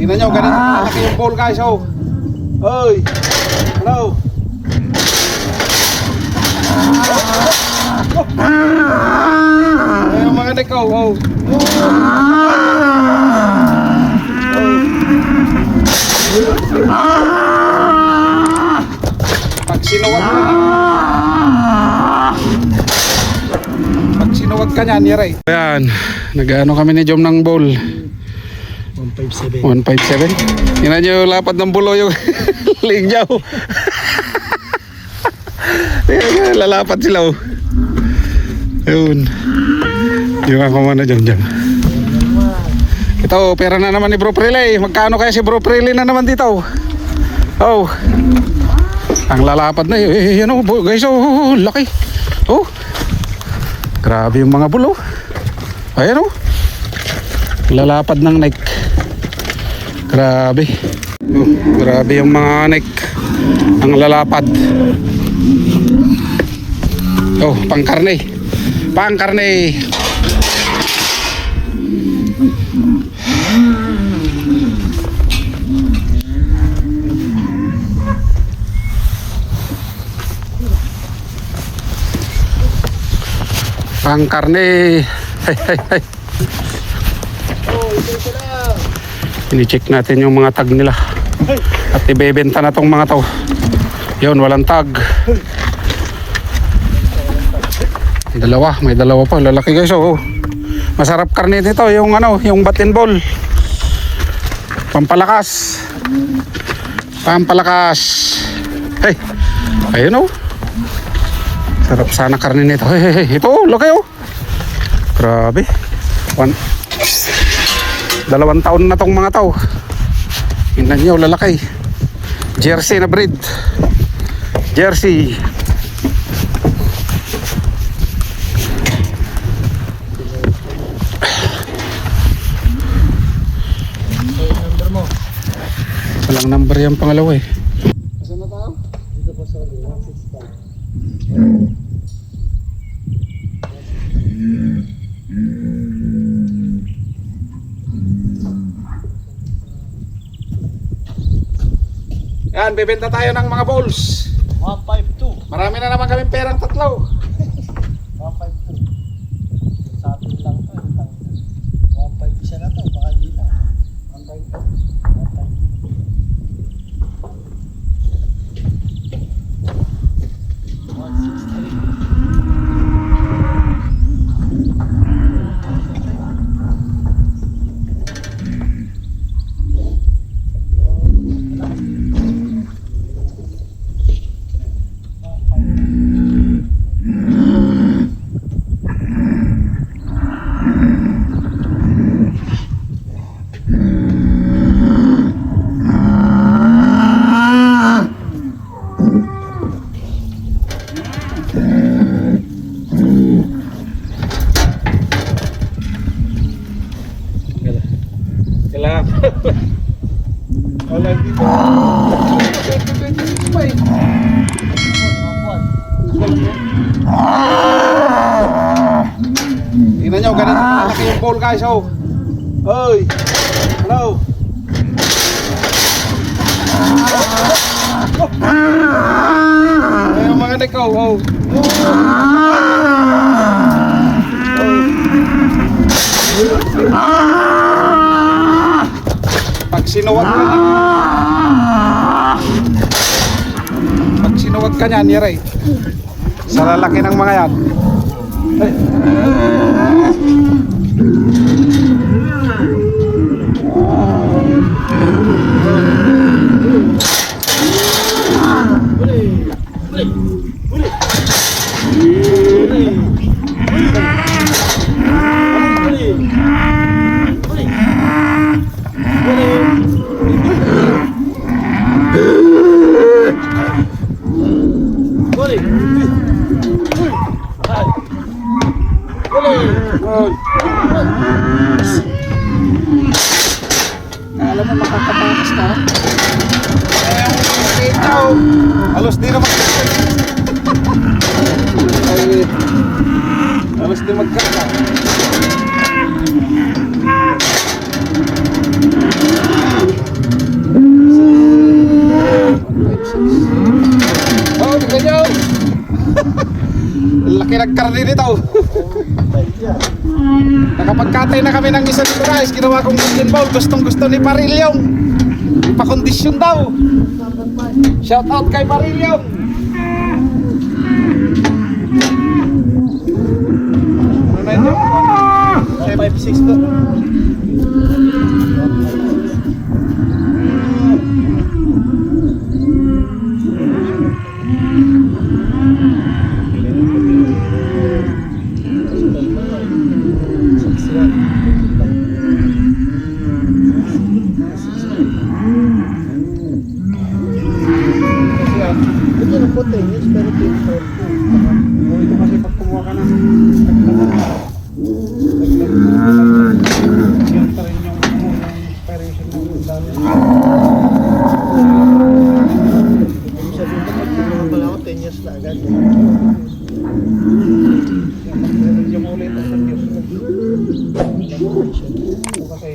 Tingnan nyo, ganito malaki yung ball guys, oh. Oy! Hello! Ayun mga nikaw, oh. Pag sinuwag ka niyan, yaray. Ayan, nag-ano kami ni Jom ng ball. 157. 157. Tingnan nyo yung lapad ng bulo yung ligyaw. Tingnan nyo, lalapad sila, oh. Ayun. Yung ako muna dyan. Ito, pera na naman ni Bro Prele. Magkano kaya si Bro Prele na naman dito? Oh. Ang lalapad na yun. Yan, oh, guys, oh, laki. Oh. Grabe yung mga bulo. Ayan, oh. Lalapad ng neck. Grabe. Oh, grabe yung mga neck. Ang lalapad. Oh, pangkarne. Pangkarne. Pangkarne. Hay hay hay. Ini-check natin yung mga tag nila. At ibebenta na tong mga to. Yun, walang tag. May dalawa pa, lalaki guys, oh. Masarap karne nito, yung ano, yung bat and ball. Pampalakas. Hey. Ayun, oh. Sarap sana karne nito. Hey. Ito, laki, oh. Grabe. 2 taon na tong mga tao. Tingnan nyo, lalaki. Jersey na breed. Jersey. Walang number yung pangalawa eh. Saan na tayo? Dito po sa 165. Yan, bibenta tayo ng mga balls. 152. Marami na naman kami perang tatlo. 152. Sa atin lang to. 150 siya na to. Baka hindi na. 152. Wala dito. Tingnan nyo, ganito malaki yung ball guys, oh. Oy! Hello! Ayun mga nikaw, oh. Pag sinuwag ka niyan, yaray. Sa lalaki ng mga yan. Hey. Alam mo, makakatakas ka. Alos di naman. Alos di magkaka. rin ito. Nakapagkatay na kami ng isa dito guys. Ginawa kong golden bowl. Gustong gusto ni Parilyong. Ipakondisyon daw. Shout out kay Parilyong. Ano na ito? 5-6 po. Ito na po 10 years pero 10 Ito kasi pag kumuha ka ng yan pa rin yung expiration ng dami. sabi ko pag kumuha pala ako 10 years na agad. Meron yung ulit ang Diyos. Kasi